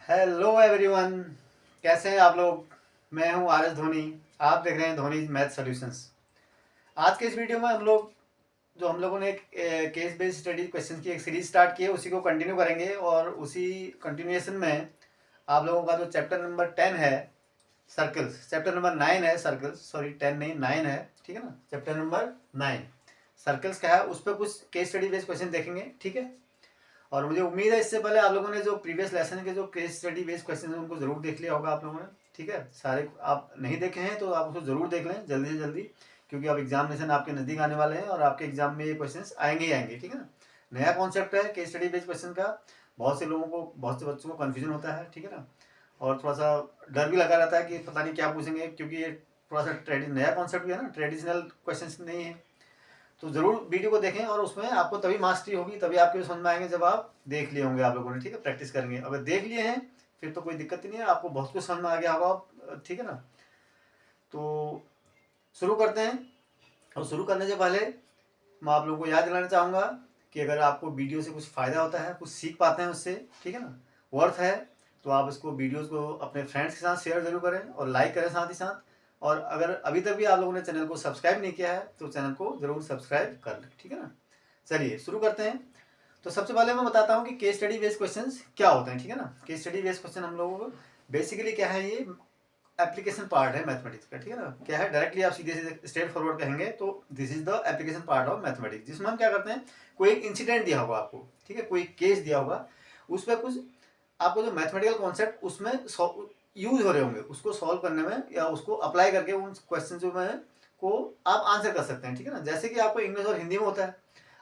Hello everyone, कैसे हैं आप लोग। मैं हूं आर एस धोनी। आप देख रहे हैं धोनी मैथ सॉल्यूशंस। आज के इस वीडियो में हम लोगों ने एक केस बेस्ड स्टडी क्वेश्चन की एक सीरीज स्टार्ट की है, उसी को कंटिन्यू करेंगे। और उसी कंटिन्यूएशन में आप लोगों का जो चैप्टर नंबर 10 है सर्कल्स, चैप्टर नंबर 9 है सर्कल्स, सॉरी 10 नहीं 9 है, ठीक है ना। चैप्टर नंबर 9 सर्कल्स का है, उस पर कुछ केस स्टडी बेस्ड क्वेश्चन देखेंगे, ठीक है। और मुझे उम्मीद है इससे पहले आप लोगों ने जो प्रीवियस लेसन के जो केस स्टडी बेस्ड क्वेश्चन हैं उनको जरूर देख लिया होगा आप लोगों ने, ठीक है। सारे आप नहीं देखे हैं तो आप उसको जरूर देख लें जल्दी से जल्दी, क्योंकि अब एग्जामिनेशन आपके नज़दीक आने वाले हैं और आपके एग्जाम में ये क्वेश्चन आएंगे ही आएंगे, ठीक है ना। नया कॉन्सेप्ट है केस स्टडी बेस्ड क्वेश्चन का। बहुत से लोगों को, बहुत से बच्चों को कन्फ्यूजन होता है, ठीक है ना। और थोड़ा सा डर भी लगा रहता है कि पता नहीं क्या पूछेंगे, क्योंकि ये थोड़ा सा नया कॉन्सेप्ट भी है ना, ट्रेडिशनल क्वेश्चन नहीं है। तो जरूर वीडियो को देखें और उसमें आपको तभी मास्टरी होगी, तभी आपके समझ में आएंगे जब आप देख लिए होंगे आप लोगों ने, ठीक है। प्रैक्टिस करेंगे, अगर देख लिए हैं फिर तो कोई दिक्कत ही नहीं है, आपको बहुत कुछ समझ में आ गया होगा, ठीक है ना। तो शुरू करते हैं। और शुरू करने से पहले मैं आप लोगों को याद दिलाना चाहूँगा कि अगर आपको वीडियो से कुछ फ़ायदा होता है, कुछ सीख पाते हैं उससे, ठीक है ना, वर्थ है, तो आप इसको वीडियोज़ को अपने फ्रेंड्स के साथ शेयर जरूर करें और लाइक करें साथ ही साथ। और अगर अभी तक भी आप लोगों ने चैनल को सब्सक्राइब नहीं किया है तो चैनल को जरूर सब्सक्राइब कर लें, ठीक है ना। चलिए शुरू करते हैं। तो सबसे पहले मैं बताता हूँ कि केस स्टडी बेस्ड क्वेश्चंस क्या होते हैं, ठीक है ना। केस स्टडी बेस्ड क्वेश्चन हम लोगों को बेसिकली क्या है, ये एप्लीकेशन पार्ट है मैथमेटिक्स का, ठीक है ना। क्या है, डायरेक्टली आप सीधे सीधे स्ट्रेट फॉरवर्ड कहेंगे तो this is the application part of mathematics, जिसमें हम क्या करते हैं, कोई एक इंसिडेंट दिया होगा आपको, ठीक है, कोई केस दिया होगा, उस पर कुछ आपको जो मैथमेटिकल कॉन्सेप्ट उसमें यूज हो रहे होंगे, उसको सॉल्व करने में या उसको अप्लाई करके उन क्वेश्चन जो में को आप आंसर कर सकते हैं, ठीक है ना। जैसे कि आपको इंग्लिश और हिंदी में होता है,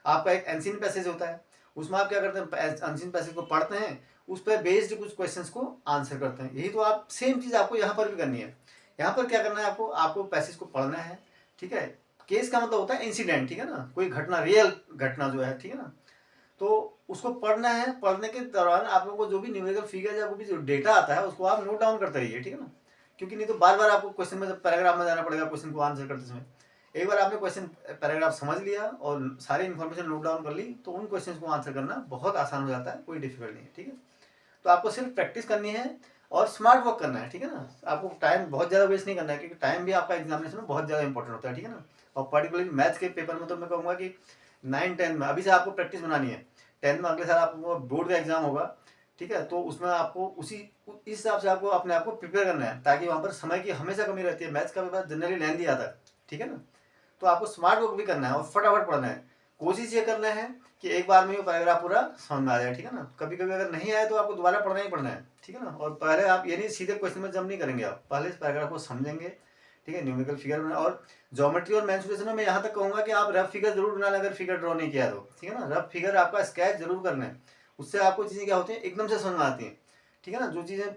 आपका एक एंशिएंट पैसेज होता है, उसमें आप क्या करते हैं, एंशिएंट पैसेज को पढ़ते हैं, उस पर बेस्ड कुछ क्वेश्चंस को आंसर करते हैं। यही तो आप सेम चीज़ आपको यहाँ पर भी करनी है। यहाँ पर क्या करना है, आपको आपको पैसेज को पढ़ना है, ठीक है। केस का मतलब होता है इंसिडेंट, ठीक है ना, कोई घटना, रियल घटना जो है, ठीक है ना। तो उसको पढ़ना है, पढ़ने के दौरान आप लोगों को जो भी न्यूमेरिकल फिगर या भी जो डेटा आता है उसको आप नोट डाउन करते रहिए, ठीक है ना। क्योंकि नहीं तो बार बार आपको क्वेश्चन में पैराग्राफ में जाना पड़ेगा क्वेश्चन को आंसर करते समय। एक बार आपने क्वेश्चन पैराग्राफ समझ लिया और सारी इन्फॉर्मेशन नोट डाउन कर ली तो उन क्वेश्चन को आंसर करना बहुत आसान हो जाता है, कोई डिफिकल्ट नहीं है, ठीक है। तो आपको सिर्फ प्रैक्टिस करनी है और स्मार्ट वर्क करना है, ठीक है ना। आपको टाइम बहुत ज़्यादा वेस्ट नहीं करना है, क्योंकि टाइम भी आपका एग्जामिनेशन में बहुत ज़्यादा इंपॉर्टेंट होता है, ठीक है ना। और पर्टिकुलरली मैथ्स के पेपर में तो मैं कहूँगा कि 9-10 में अभी से आपको प्रैक्टिस बनानी है। 10 में अगले साल आपको बोर्ड का एग्जाम होगा, ठीक है, तो उसमें आपको उसी इस हिसाब से आपको अपने आप को प्रिपेयर करना है, ताकि वहाँ पर समय की हमेशा कमी रहती है, मैथ्स का पेपर जनरली लेंथी आता है, ठीक है ना। तो आपको स्मार्ट वर्क भी करना है और फटाफट पढ़ना है। कोशिश ये करना है कि एक बार में ये पैराग्राफ पूरा समझ में आ जाए, ठीक है ना। कभी कभी अगर नहीं आए तो आपको दोबारा पढ़ना ही पढ़ना है, ठीक है ना। और पहले आप ये नहीं सीधे क्वेश्चन में जंप नहीं करेंगे, आप पहले इस पैराग्राफ को समझेंगे, ठीक है, न्यूमेरिकल फिगर में। और ज्योमेट्री और मेंसुरेशन में मैं यहाँ तक कहूँगा कि आप रफ फिगर जरूर बनाना, अगर फिगर ड्रॉ नहीं किया तो, ठीक है ना। रफ फिगर आपका स्केच जरूर करना है, उससे आपको चीज़ें क्या होती हैं, एकदम से समझ में आती हैं, ठीक है ना। जो चीज़ें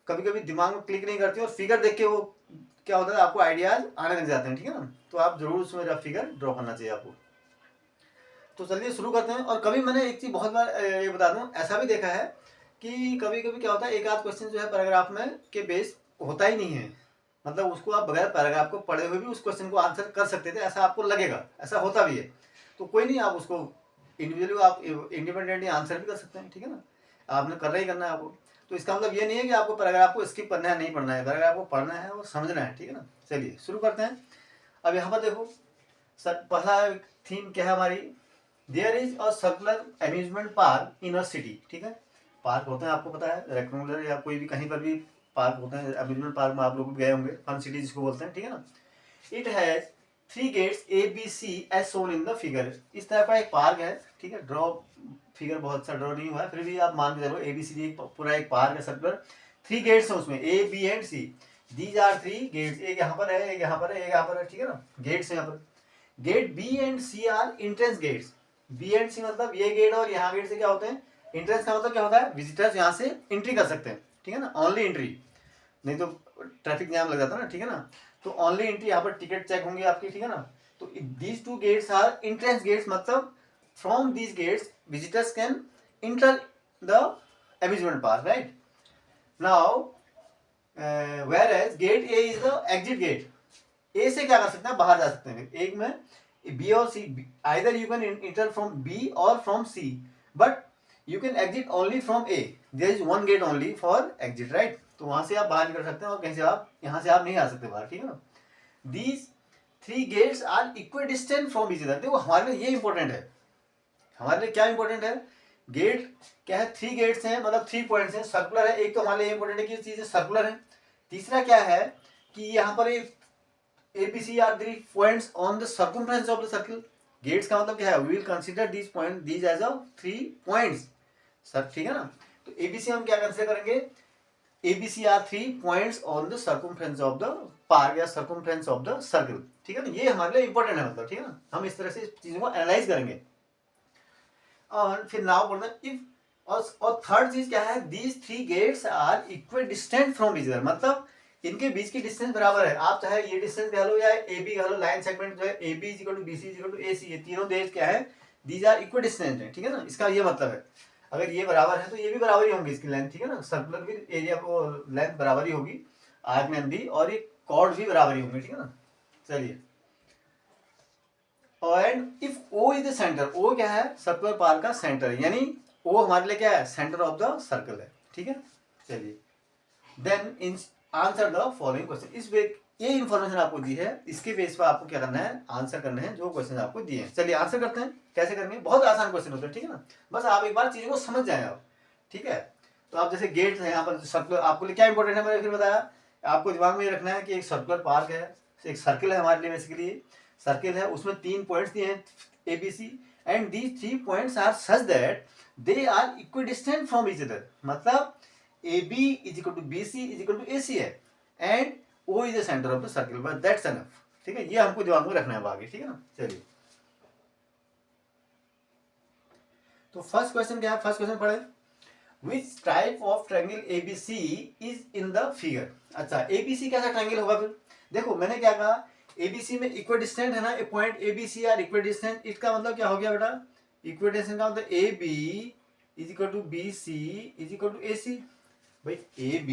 कभी कभी दिमाग में क्लिक नहीं करती और फिगर देख के वो क्या होता है, आपको आइडियाज आने लग जाते हैं, ठीक है ना। तो आप जरूर उसमें रफ फिगर ड्रॉ करना चाहिए आपको। तो चलिए शुरू करते हैं। और कभी मैंने एक चीज़ बहुत बार ये बता दूं, ऐसा भी देखा है कि कभी कभी क्या होता है, एक आध क्वेश्चन जो है पैराग्राफ में के बेस होता ही नहीं है, मतलब उसको आप बगैर पैराग्राफ को पढ़े हुए भी उस क्वेश्चन को आंसर कर सकते थे, ऐसा आपको लगेगा, ऐसा होता भी है। तो कोई नहीं, आप उसको इंडिविजुअली आप इंडिपेंडेंटली आंसर भी कर सकते हैं, ठीक है ना। आपने करना ही करना है आपको। तो इसका मतलब ये नहीं है कि आपको पैराग्राफ को स्किप करना है, नहीं पढ़ना है, पैराग्राफ को पढ़ना है और समझना है, ठीक है ना। चलिए शुरू करते हैं। अब यहाँ पर देखो, सर पहला थीम क्या है हमारी, there is a circular amusement park in a city, ठीक है। पार्क होते हैं आपको पता है, रेक्टेंगुलर या कोई भी कहीं पर भी पार्क होते हैं, अम्यूजमेंट पार्क में आप लोग गए होंगे, फन सिटी जिसको बोलते हैं, ठीक है ना। It has 3 gates A B C as shown in the figure. इस तरह का एक पार्क है, ठीक है। ड्रॉ फिगर बहुत सा ड्रॉ नहीं हुआ है, फिर भी आप मान के चलो ए बी सी डी पूरा एक पार्क है सर्कुलर, 3 गेट्स हैं उसमें, A B and C. These are 3 gates, एक यहाँ पर है, एक यहाँ पर है, एक यहाँ पर है, ठीक है ना। गेट्स है यहाँ पर। Gate B and C are entrance gates. B and C मतलब ये गेट और यहाँ गेट से क्या होते हैं, इंट्रेंस का मतलब क्या होता है, विजिटर्स यहाँ से एंट्री कर सकते हैं, ठीक है ना, ओनली एंट्री, नहीं तो ट्रैफिक जाम लग जाता है ना, ठीक है ना। तो ओनली एंट्री, यहाँ पर टिकट चेक होंगी आपकी, ठीक है ना। तो these 2 gates are entrance gates, मतलब from these gates visitors can enter the amusement park, right. Now whereas gate A is the exit gate. A से क्या कर सकते हैं, बाहर जा सकते हैं, एक में बी और C, either you can enter from B और from C, but you can exit only from A, there is one gate only for exit, right. तो वहां से आप बाहर निकल सकते हैं और कहीं से आप यहाँ से आप नहीं आ सकते बाहर, ठीक है ना। These 3 gates are equal distant from each other. देखो हमारे लिए ये इंपॉर्टेंट है, हमारे लिए क्या इंपॉर्टेंट है, गेट क्या है, 3 गेट्स हैं, मतलब 3 पॉइंट्स हैं, सर्कुलर है। एक तो हमारे लिए इंपॉर्टेंट है कि चीजें सर्कुलर है। तीसरा क्या है कि यहाँ पर ABC are 3 points on the circumference of the circle. Gates का मतलब क्या है, we will consider these point these as a 3 points sir, ठीक है ना। तो ABC हम क्या कंसीडर करेंगे, ABC are 3 points on the circumference of the park या सर्कमफ्रेंस ऑफ द सर्कल, ठीक है ना। ये हमारे लिए इंपॉर्टेंट है, मतलब ठीक है ना, हम इस तरह से चीजों को एनालाइज करेंगे। और फिर नाउ बोलना इफ, और थर्ड चीज क्या है, these 3 gates are equal distant from each other, मतलब इनके बीच की डिस्टेंस बराबर है। आप चाहे ये डिस्टेंस कह लो या AB कह लो, लाइन सेगमेंट जो है AB BC AC, ये तीनों गेट्स क्या है, दीज आर इक्वल डिस्टेंट है, ठीक है ना। इसका ये मतलब है अगर ये बराबर है तो ये भी बराबर ही होंगी इसकी लेंथ, ठीक है ना। सर्कुलर भी एरिया को लेंथ बराबर ही होगी, आर्क लेंथ भी, और ये कॉर्ड भी बराबर ही होंगे, ठीक है ना। चलिए, and if O is the centre, O क्या है, सर्कुलर पार्क का सेंटर, यानी O हमारे लिए क्या है, सेंटर ऑफ द सर्कल है, ठीक है। चलिए, then in answer the following question. इस वे ये इंफॉर्मेशन आपको दी है, इसके बेस पर आपको क्या करना है, आंसर करने हैं जो क्वेश्चन आपको दिए हैं। चलिए आंसर करते हैं, कैसे करेंगे, बहुत आसान क्वेश्चन होते हैं, ठीक है ना। बस आप एक बार चीजों को समझ जाए आप, ठीक है। तो आप जैसे गेट है यहाँ पर सर्कुलर, आपको लिए क्या इंपॉर्टेंट है मैंने फिर बताया, आपको दिमाग में रखना है कि एक सर्कुलर पार्क है, एक सर्किल है हमारे लिए, बेसिकली सर्किल है, उसमें 3 पॉइंट्स दिए हैं ABC, and these 3 points are such that they are equidistant from each other, मतलब AB is equal to BC is equal to AC है, and O is the centre of the circle, बस that's enough, ठीक है। ये हमको दिमाग में रखना है आगे, ठीक है ना। चलिए, तो फर्स्ट क्वेश्चन क्या है, फर्स्ट क्वेश्चन पढ़े, which type of triangle ABC is in the figure. अच्छा, ABC कैसा ट्रायंगल होगा फिर, देखो मैंने क्या कहा, ABC में इक्वल डिस्टेंट है ना, a point ABC are equal distant, इसका मतलब क्या हो गया बेटा, इक्वल डिस्टेंट का मतलब AB is equal to BC is equal to AC, भाई AB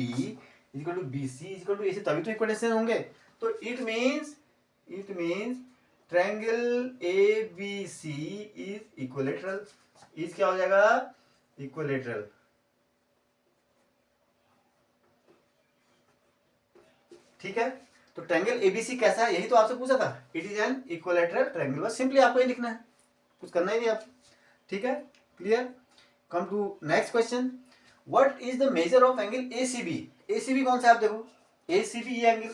is equal to BC is equal to AC, तभी तो इक्वल डिस्टेंस होंगे। तो it means triangle ABC is equilateral, is क्या हो जाएगा, इक्विलेटरल, ठीक है। तो ट्रायंगल ABC कैसा है, यही तो आपसे पूछा था, it is an equilateral triangle, बस सिंपली आपको ये लिखना है, कुछ करना ही नहीं आप, ठीक है, clear. Come to next question, what is the measure of angle ACB। ACB कौन सा है, आप देखो ACB ये एंगल,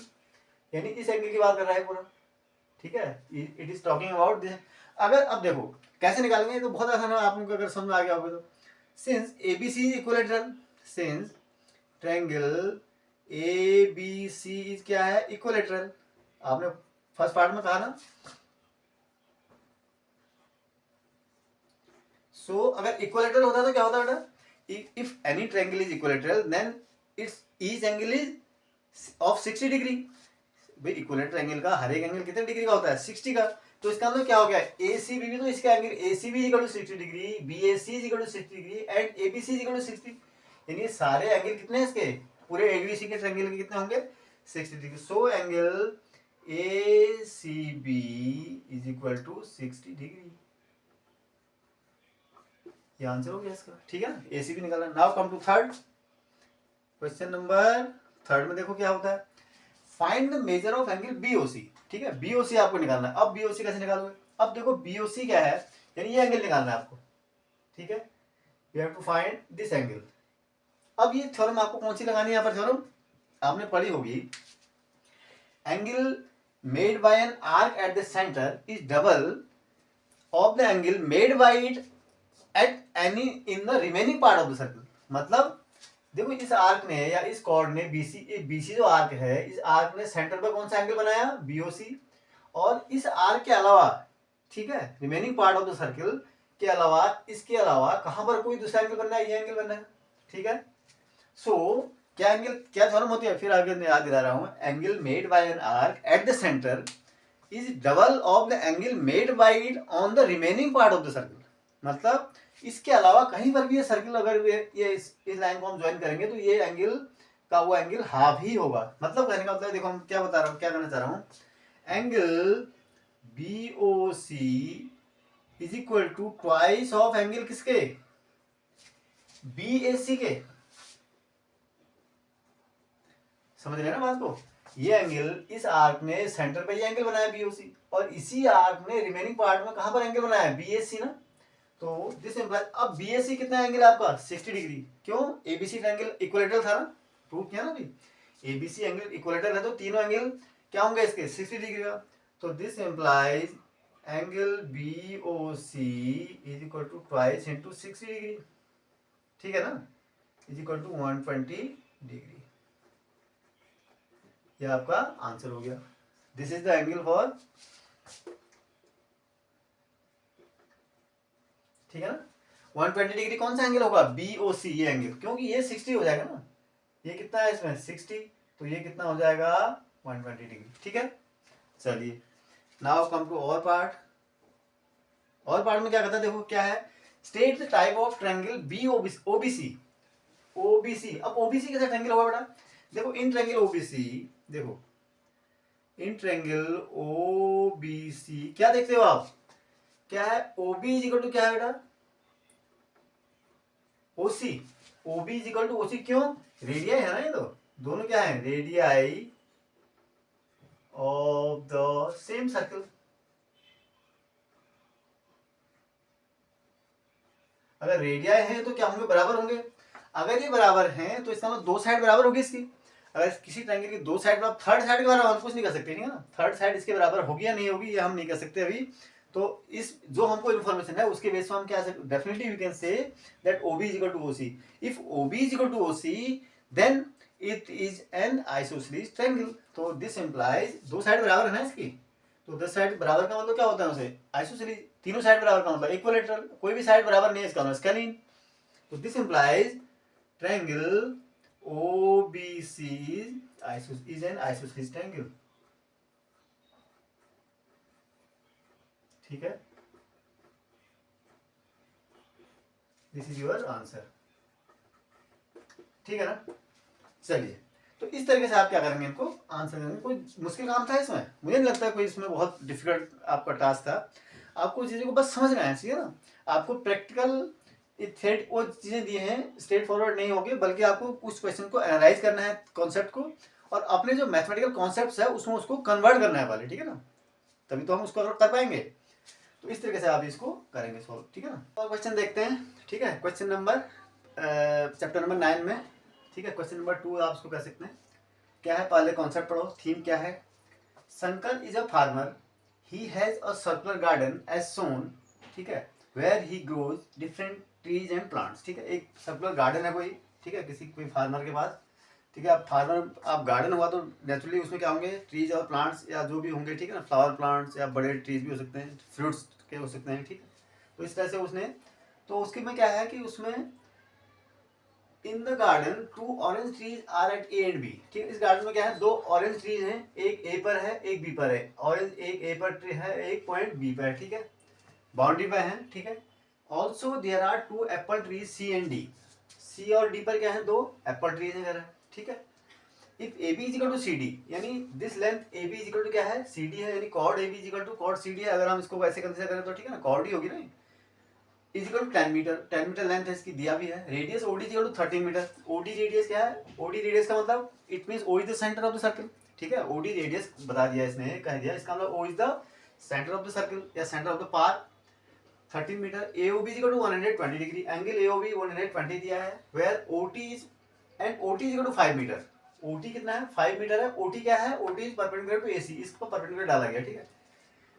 यानी इस एंगल की बात कर रहा है पूरा, ठीक है, it is talking about this. अगर अब देखो कैसे निकालेंगे, तो बहुत आसान है, आप लोगों को अगर समझ में आ गया होगा तो, since ABC is equilateral, since triangle ABC is क्या है, इक्विलेटरल, आपने फर्स्ट पार्ट में कहा ना। सो अगर इक्विलेटरल होता तो क्या होता बेटा, if any triangle is equilateral then it's each angle is of 60 degree. भाई इक्विलेटरल एंगल का हर एक एंगल कितने डिग्री का होता है, 60 का। तो इसका मतलब क्या हो गया, ACB भी तो इसका angle ACB is equal to 60 degree, BAC is equal to 60 degree and ABC is equal to 60, यानी सारे एंगल कितने हैं इसके, पूरे ABC के ट्रायंगल के कितने होंगे, 60 degree. So angle ACB is equal to 60 degree, ये आंसर हो गया इसका, ठीक है ना, ACB निकालना। Now come to third question, number third में देखो क्या होता है, find the measure of angle BOC, ठीक है, BOC आपको निकालना है। अब BOC कैसे निकालोगे, अब देखो BOC क्या है, यानी ये एंगल निकालना है आपको, ठीक है, you have to find this angle. अब ये थ्योरम आपको कौन सी लगानी है, यहाँ पर थ्योरम आपने पढ़ी होगी, angle made by an arc at the centre is double of the angle made by it at any in the remaining part of the circle. मतलब देखो इस आर्क ने या इस कॉर्ड ने BC जो आर्क है, इस आर्क ने सेंटर पर कौन सा एंगल बनाया, BOC, और इस आर्क के अलावा, ठीक है, remaining part of the circle के अलावा, इसके अलावा कहां पर कोई दूसरा एंगल बनना है, ये एंगल बनना है, ठीक है। सो क्या एंगल, क्या थ्योरम होती है, फिर आगे याद दिला रहा हूं, angle made by an arc at the centre is double of the angle made by it on the remaining part of the circle. मतलब इसके अलावा कहीं पर भी ये सर्कल, अगर ये इस लाइन को हम ज्वाइन करेंगे तो ये एंगल का वो एंगल हाफ ही होगा। मतलब कहने का मतलब देखो हम क्या बता रहा हूँ, क्या करना चाह रहा हूँ, angle BOC is equal to twice of angle किसके, BAC के, समझ रहे हैं ना बात को, ये एंगल इस आर्क ने सेंटर पे ये एंगल बनाया BOC, और इसी आर्क ने रिमेनिंग पार्ट में कहां पर एंगल बनाया BAC ना। तो दिस इंप्लाइज, अब BAC कितना एंगल आपका 60 डिग्री, क्यों ABC एंगल इक्विलेटरल था ना, प्रूव किया ना अभी, ABC एंगल इक्विलेटरल है तो तीनों एंगल क्या होंगे इसके 60 डिग्री का। तो this implies angle BOC is equal to twice into 60 degree, ठीक है ना, इज इक्वल टू 120 डिग्री। ये आपका आंसर हो गया। This is the angle for, ठीक है ना, 120 डिग्री कौन सा एंगल होगा BOC, ये एंगल, क्योंकि ये 60 हो जाएगा ना, ये कितना है इसमें 60, तो ये कितना हो जाएगा 120 डिग्री, ठीक है। चलिए नाउ कम टू और पार्ट। और पार्ट में क्या कहता है, देखो क्या है, state the type of triangle OBC। अब OBC कैसा ट्रायंगल होगा बेटा, देखो इन ट्रायंगल OBC, देखो इन ट्रायंगल OBC क्या देखते हो आप, क्या है OB इज इक्वल टू क्या है बेटा OC, OB is equal to OC, क्यों रेडियाई है ना, ये तो दोनों क्या है radii of the same circle. अगर रेडियाई है तो क्या होंगे बराबर होंगे, अगर ये बराबर हैं तो इसका मतलब दो साइड बराबर होगी इसकी। अगर किसी ट्रायंगल की दो साइड बराबर, थर्ड साइड के बराबर हम कुछ नहीं कर सकते, ठीक है ना, थर्ड साइड इसके बराबर होगी या नहीं होगी ये हम नहीं कर सकते अभी। तो इस जो हमको इन्फॉर्मेशन है उसके बेस पर हम क्या definitely we can say that OB is equal to OC। If OB is equal to OC then it is an isosceles triangle. तो दिस इंप्लाइज दो साइड बराबर है ना इसकी, तो दस साइड बराबर का मतलब क्या होता है उसे आइसोसेलेस, तीनों साइड बराबर का मतलब इक्विलेटरल, कोई भी साइड बराबर नहीं है इसका मतलब स्केलिन। तो this implies triangle OBC is an isosceles triangle, ठीक है, दिस इज योर आंसर, ठीक है ना। चलिए तो इस तरीके से आप क्या करेंगे, इनको आंसर करेंगे। कोई मुश्किल काम था इसमें, मुझे नहीं लगता है कोई इसमें बहुत डिफिकल्ट आपका टास्क था, आपको चीज़ों को बस समझ में आना चाहिए ना। आपको प्रैक्टिकल थ्रेड वो चीज़ें दी हैं स्ट्रेट फॉरवर्ड नहीं होगी, बल्कि आपको उस क्वेश्चन को एनालाइज करना है कॉन्सेप्ट को, और अपने जो मैथमेटिकल कॉन्सेप्ट्स है उसमें उसको कन्वर्ट करना है पहले, ठीक है ना, तभी तो हम उसको कर पाएंगे। तो इस तरीके से आप इसको करेंगे सॉल्व, ठीक है ना। और क्वेश्चन देखते हैं, ठीक है, क्वेश्चन नंबर चैप्टर नंबर 9 में, ठीक है, क्वेश्चन नंबर 2 आप उसको कह सकते हैं। क्या है, पहले कॉन्सेप्ट पढ़ो, थीम क्या है। Shankar is a farmer, he has a circular garden as shown, ठीक है, where he grows different trees and plants, ठीक है, एक सर्कुलर गार्डन है कोई, ठीक है, किसी कोई फार्मर के पास, ठीक है, आप फार्मर, आप गार्डन हुआ तो नेचुरली उसमें क्या होंगे ट्रीज और प्लांट्स या जो भी होंगे, ठीक है ना, फ्लावर प्लांट्स या बड़े ट्रीज भी हो सकते हैं, फ्रूट्स के हो सकते हैं, ठीक है। तो इस तरह से उसने, तो उसके में क्या है कि उसमें in the garden 2 orange trees are at A and B, ठीक है, इस गार्डन में क्या है 2 ऑरेंज ट्रीज हैं, एक A पर है एक B पर है, ऑरेंज एक A पर ट्री है एक पॉइंट B पर है, ठीक है, बाउंड्री पर है, ठीक है। Also there are 2 apple trees C and D, C और D पर क्या है 2 एप्पल ट्रीज है, ठीक है। If AB is equal to CD, यानी this length AB is equal to क्या है CD है, यानी chord AB is equal to chord CD है, अगर हम इसको वैसे कंसीडर करें तो ठीक है ना, कॉर्ड ही होगी ना, is equal to 10 metre, 10 metre length है इसकी, दिया भी है। Radius OD is equal to 13 metre, OD radius क्या है, OD रेडियस का मतलब it means O is the centre of the circle, ठीक है, OD रेडियस बता दिया इसने, कह दिया, इसका मतलब O is the centre of the circle या centre of the part, 13 metre. AOB is equal to 120 degree, angle AOB 120 दिया है, where OT is and OT is equal to 5 metre, OT कितना है 5 मीटर है, OT क्या है, OT is perpendicular to AC, इसको perpendicular डाला गया, ठीक है।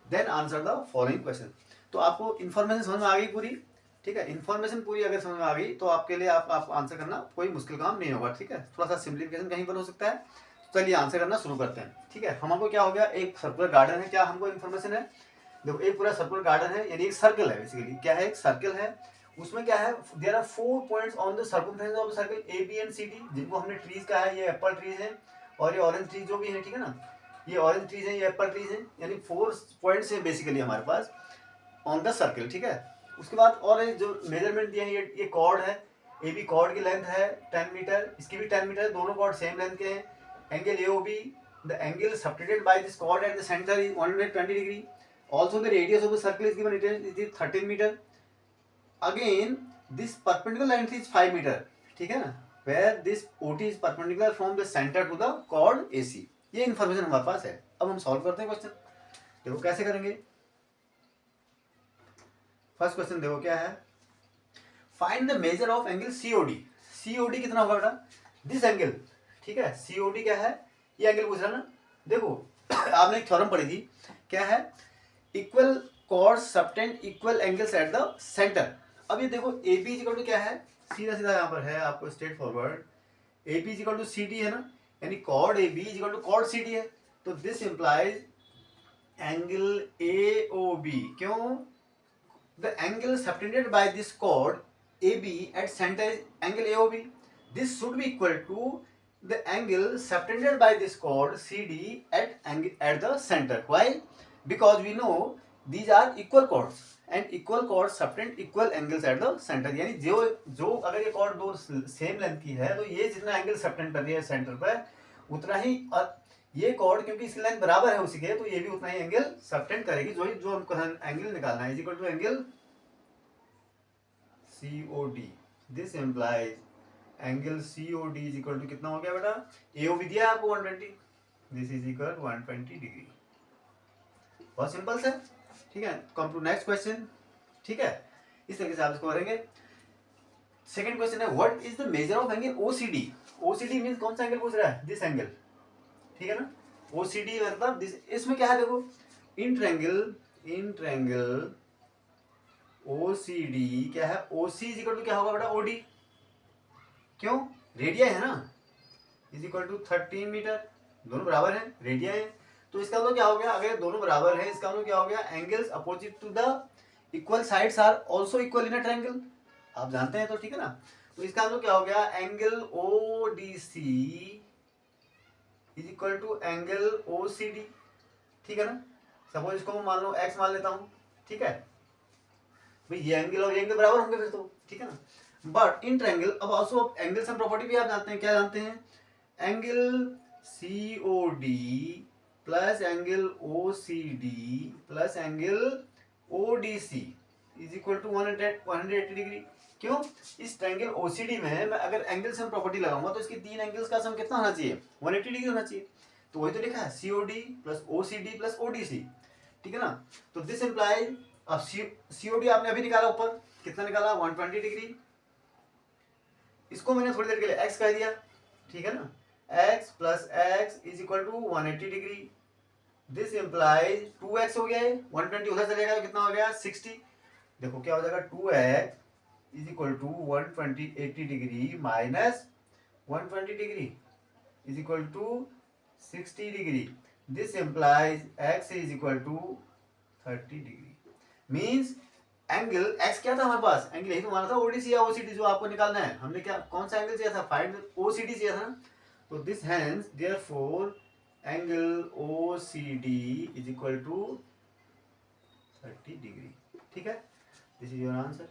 Then answer the following question. तो आपको इन्फॉर्मेशन समझ में आ गई पूरी, ठीक है, इन्फॉर्मेशन पूरी अगर समझ में आ गई तो आपके लिए आप आंसर करना कोई मुश्किल काम नहीं होगा, ठीक है, थोड़ा सा सिंप्लीफिकेशन कहीं पर हो सकता है। तो चलिए आंसर करना शुरू करते हैं, ठीक है। हमको क्या हो गया, एक सर्कुलर गार्डन है, क्या हमको इन्फॉर्मेशन है, देखो एक पूरा सर्कुलर गार्डन है, यानी एक सर्कल है, बेसिकली क्या है एक सर्कल है, उसमें क्या है there are 4 points on the circumference of the circle AB and CD, जिनको हमने ट्रीज कहा है, ये एप्पल ट्रीज है और ये ऑरेंज ट्रीज जो भी है, ठीक है ना, ये ऑरेंज ट्रीज है ये एप्पल ट्रीज है, यानी 4 पॉइंट्स है बेसिकली हमारे पास ऑन द सर्कल, ठीक है। उसके बाद और जो मेजरमेंट दिए हैं, ये कॉर्ड है, AB कॉर्ड की लेंथ है 10 मीटर, इसकी भी 10 मीटर, दोनों कॉर्ड सेम लेंथ के हैं। Angle AOB, the angle subtended by this cord at the centre is 120 degree, also the radius of the circle is given, it is 13 meter. Again this perpendicular length is 5 metre, ठीक है ना, where this OT is perpendicular from the centre to the chord AC. ये information हमारे पास है। अब हम solve करते हैं क्वेश्चन। देखो कैसे करेंगे। फर्स्ट क्वेश्चन देखो क्या है, find the measure of angle COD. COD कितना होगा बेटा, दिस एंगल, ठीक है। सीओडी क्या है, ये एंगल पूछ रहा ना। देखो आपने एक थ्योरम पढ़ी थी, क्या है, equal cord subtend equal angles at the centre. अब ये देखो ए बी इक्वल टू क्या है, सीधा सीधा यहाँ पर है आपको straightforward, A B equal to C D है ना, यानी chord A B equal to chord C D है। तो this implies angle A O B, क्यों, the angle subtended by this chord AB at center is angle AOB. This should be equal to the angle subtended by this chord CD at the center. Why? Because we know these are equal chords and equal chords subtend equal angles at the center. यानी जो अगर ये chord दो same length की है तो ये जितना एंगल सबटेंड कर रही है सेंटर पर उतना ही, और ये कॉर्ड क्योंकि इसकी लेंथ बराबर है उसी के, तो ये भी उतना ही एंगल सबटेंड करेगी। जो हमको एंगल निकालना है is equal to angle COD। This implies angle COD is equal to कितना हो गया बेटा, AOB दिया है आपको 120, दिस इज इक्वल 120 डिग्री। बहुत सिंपल से, ठीक है। कम टू नेक्स्ट क्वेश्चन, ठीक है। इस तरीके से आप इसको करेंगे। सेकंड क्वेश्चन है, what is the measure of angle OCD। OCD means कौन सा एंगल पूछ रहा है, दिस एंगल, ठीक है ना। OCD मतलब दिस, इसमें क्या है देखो, इन ट्रायंगल OCD क्या है, OC इज इक्वल टू क्या होगा बेटा, OD, क्यों, रेडिया है ना, इज इक्वल टू 13 मीटर, दोनों बराबर हैं, रेडिया है। तो इसका मतलब क्या हो गया, अगर दोनों बराबर है इसका मतलब क्या हो गया, angles opposite to the equal sides are also equal in a triangle, आप जानते हैं तो, ठीक है ना। तो इसका मतलब क्या हो गया, angle ODC is equal to angle OCD, ठीक है ना। सपोज इसको मान लो x मान लेता हूँ, ठीक है भाई, ये एंगल और ये एंगल बराबर होंगे फिर तो, ठीक है ना। बट इन ट्रायंगल, अब ऑल्सो एंगल सम प्रॉपर्टी भी आप जानते हैं, क्या जानते हैं, angle COD plus angle OCD plus angle ODC is equal to 180 degree. क्यों, इस ट्रायंगल OCD में मैं अगर एंगल सम प्रॉपर्टी लगाऊंगा तो इसके तीन एंगल्स का सम कितना होना चाहिए, 180 डिग्री होना चाहिए। तो वही तो लिखा है, COD plus OCD plus ODC, ठीक है ना। तो दिस इंप्लाइज, अब COD आपने अभी निकाला ऊपर, कितना निकाला, 120 डिग्री। इसको मैंने थोड़ी देर के लिए x कह दिया, ठीक है ना, x plus x is equal to 180 degree. This implies 2x हो गया है, 120 उधर चलेगा तो कितना हो गया, 60। देखो क्या हो जाएगा, 2x is equal to 180 degree minus 120 degree is equal to 60 degree. This implies x is equal to 30 degree. Means angle x क्या था हमारे पास, एंगल यही तो हमारा था, ODC या OCD जो आपको निकालना है। हमने क्या, कौन सा एंगल चाहिए था, फाइंड OCD चाहिए था ना। तो this hence therefore angle OCD is equal to 30 degree, ठीक है। This is your answer,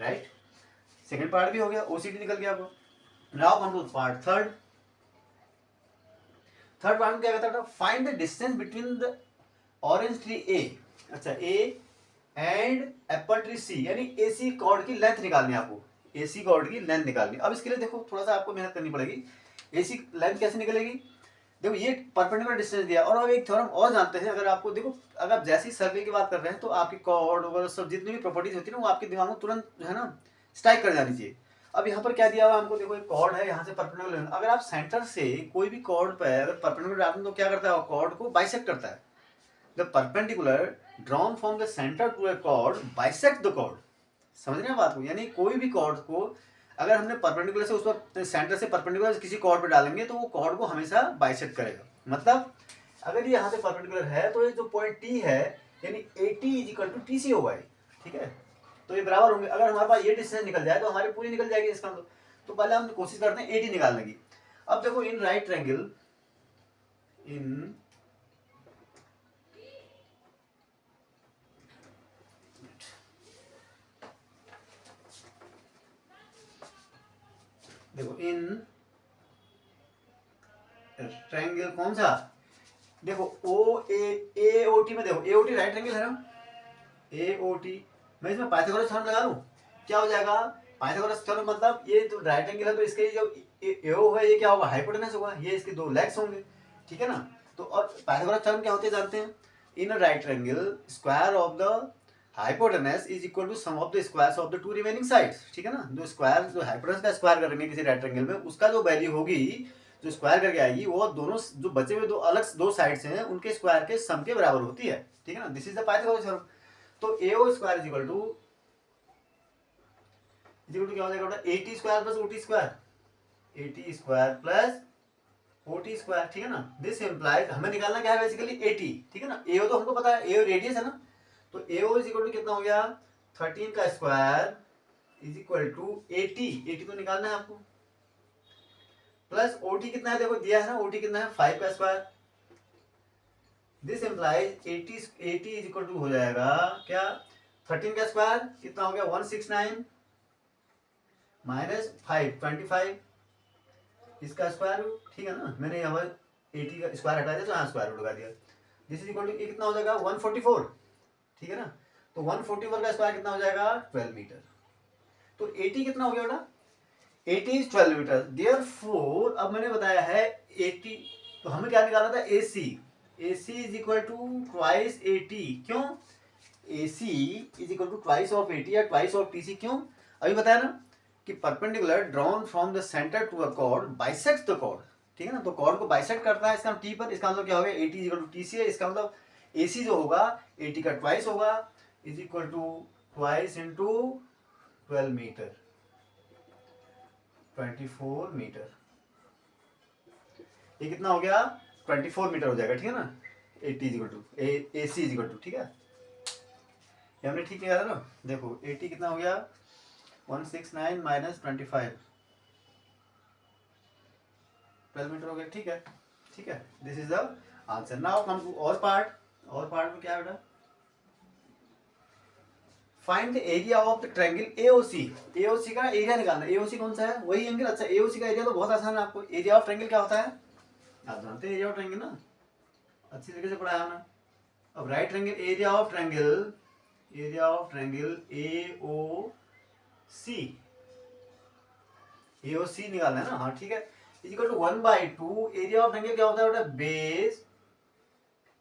right. Second part भी हो गया, OCD निकल गया आपको। Now come to part third. Third part में क्या कहता है, find the distance between the orange tree A, अच्छा A and apple tree C, यानी AC कॉर्ड की लेंथ निकालनी है आपको, AC कॉर्ड की लेंथ निकालनी। अब इसके लिए देखो थोड़ा सा आपको मेहनत करनी पड़ेगी। AC लेंथ कैसे निकलेगी, देखो ये परपेंडिकुलर डिस्टेंस दिया, और अब एक थ्योरम और जानते हैं। अगर आपको देखो, अगर आप जैसी सर्कल की बात कर रहे हैं तो आपकी कॉर्ड वगैरह सब जितनी भी प्रॉपर्टीज होती है ना वो आपके दिमाग में तुरंत जो है ना स्ट्राइक कर जानी चाहिए। अब यहाँ पर क्या दिया हुआ हमको, देखो एक कॉर्ड है, यहाँ से परपेंडिकुलर, अगर आप सेंटर से कोई भी कॉर्ड पर अगर परपेंडिकुलर डालते हैं तो क्या करता है, कॉर्ड को बाइसेक्ट करता है। The perpendicular drawn from the center to a chord bisect the chord, समझ रहे हैं बात को, यानी कोई भी कॉर्ड को अगर हमने परपेंडिकुलर से उस पर सेंटर से परपेंडिकुलर किसी कॉर्ड पे डालेंगे तो वो कॉर्ड को हमेशा बाइसेक्ट करेगा। मतलब अगर ये यहाँ से परपेंडिकुलर है तो ये जो पॉइंट T है यानी AT is equal to TC होगा, ठीक है। तो ये बराबर होंगे। अगर हमारे पास ये डिस्टेंस निकल जाए तो हमारी पूरी निकल जाएगी इसका मतलब। तो पहले हम कोशिश करते हैं AT निकालने की। अब देखो इन राइट ट्रायंगल, इन देखो इन ट्रायंगल कौन सा, देखो AOT में, देखो AOT राइट ट्रायंगल है ना, AOT, मैं इसमें पाइथागोरस थ्योरम लगा लूं, क्या हो जाएगा, पाइथागोरस थ्योरम मतलब ये जो राइट एंगल है तो इसके जो एओ है ये क्या होगा, हाइपोटेनस होगा, ये इसके दो लेग्स होंगे, ठीक है ना। तो और पाइथागोरस थ्योरम क्या होते हैं जानते हैं, in a right angle square of the hypotenuse is equal to sum of the squares of the two remaining sides, ठीक है ना। जो स्क्वायर जो हाइपोटेनस का स्क्वायर करेंगे किसी राइट एंगल में, उसका जो वैल्यू होगी जो स्क्वायर करके आएगी वो दोनों जो बचे हुए दो अलग दो साइड्स हैं उनके स्क्वायर के सम के बराबर होती है, ठीक है ना। This is the Pythagoras theorem. तो एओ स्क्वायर इज इक्वल टू क्या हो जाएगा, eighty square plus OT square, eighty square plus OT square, ठीक है ना। दिस इंप्लाइज हमें निकालना क्या है बेसिकली एटी, ठीक है ना। एओ तो हमको पता है, एओ रेडियस है ना, तो एओ इज इक्वल टू कितना हो गया 13 का स्क्वायर इज इक्वल टू 80 तो निकालना है आपको, प्लस ओटी कितना है देखो दिया है ना, ओटी कितना है 5 का square. This implies 80 is equal to हो जाएगा क्या 13 का स्क्वायर कितना हो गया 169 माइनस 5 25 इसका स्क्वायर रूट, ठीक है ना। मैंने यहाँ पर 80 का स्क्वायर हटा दिया तो यहाँ स्क्वायर रूट लगा दिया। दिस इज इक्वल टू कितना हो जाएगा 144, ठीक है ना। तो 144 का स्क्वायर कितना हो जाएगा 12 मीटर। तो 80 कितना हो गया बेटा 80 इज 12 मीटर। देयरफॉर अब मैंने बताया है 80, तो हमें क्या निकालना था AC, AC is equal to twice 80, क्यों AC is equal to twice of 80 या ट्वाइस ऑफ TC, क्यों अभी बताया ना कि perpendicular drawn from the centre to a chord bisects the chord, ठीक है ना। तो कॉर्ड को बाइसेक्ट करता है इसका T पर, इसका मतलब क्या हो गया 80 इज इक्वल टू TC है, इसका मतलब AC जो होगा 80 का ट्वाइस होगा is equal to twice into 12 metre 24 metre, ये कितना हो गया 24 मीटर हो जाएगा, ठीक है ना। 80 is equal to AC is equal to, ठीक है ये हमने ठीक निकाला ना। देखो 80 कितना हो गया 169 माइनस 25 12 मीटर हो गया, ठीक है ठीक है। This is the answer. Now come to और पार्ट में क्या है बेटा, find the area of the triangle AOC। AOC का एरिया निकालना, AOC कौन सा है वही एंगल, अच्छा AOC का एरिया तो बहुत आसान है, आपको एरिया ऑफ ट्रायंगल क्या होता है आप जानते हैं, एरिया ऑफ ट्रायंगल ना अच्छी तरीके से पढ़ाया हमने। अब right triangle area of triangle AOC निकालना है ना, हाँ ठीक है। Is equal to 1/2 area of triangle क्या होता है बेटा बेस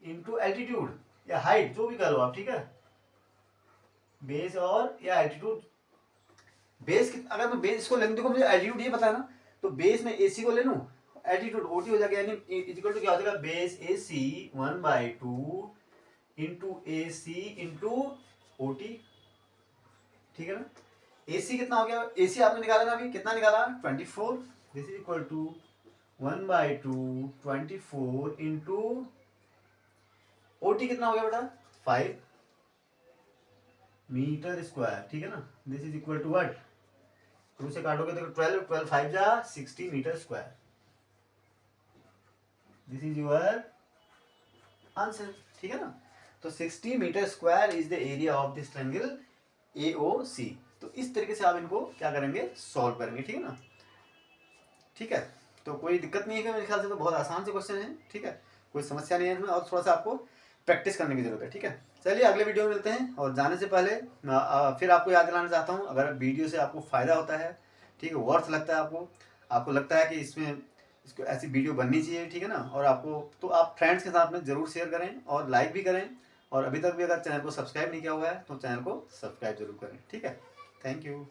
इंटू एल्टीट्यूड या हाइट जो भी कह लो आप, ठीक है बेस और या एल्टीट्यूड। बेस अगर मैं बेस इसको लेने देखो मुझे एल्टीट्यूड ये पता है ना, तो बेस में AC को ले लूं एल्टीट्यूड OT हो जाएगा, यानी इज इक्वल टू क्या हो जाएगा base AC 1/2 into AC into OT, ठीक है ना। AC कितना हो गया AC आपने निकाला ना अभी, कितना निकाला 24, this is equal to 1/2 24 into OT कितना हो गया बेटा 5 मीटर स्क्वायर, ठीक है ना। This is equal to what, two से काटोगे तो 12 12 5 जा 60 metre square. This is your answer, ठीक है ना। तो 60 metre square is the area of this triangle AOC। तो इस तरीके से आप इनको क्या करेंगे सॉल्व करेंगे, ठीक है ना। ठीक है तो कोई दिक्कत नहीं है मेरे ख्याल से, तो बहुत आसान से क्वेश्चन है, ठीक है कोई समस्या नहीं है इसमें, और थोड़ा सा आपको प्रैक्टिस करने की जरूरत है, ठीक है। चलिए अगले वीडियो में मिलते हैं, और जाने से पहले फिर आपको याद दिलाना चाहता हूँ, अगर वीडियो से आपको फ़ायदा होता है, ठीक है वर्थ लगता है आपको लगता है कि इसमें इसको ऐसी वीडियो बननी चाहिए, ठीक है ना, और आपको तो आप फ्रेंड्स के साथ में ज़रूर शेयर करें और लाइक भी करें, और अभी तक भी अगर चैनल को सब्सक्राइब नहीं किया हुआ है तो चैनल को सब्सक्राइब जरूर करें, ठीक है। Thank you.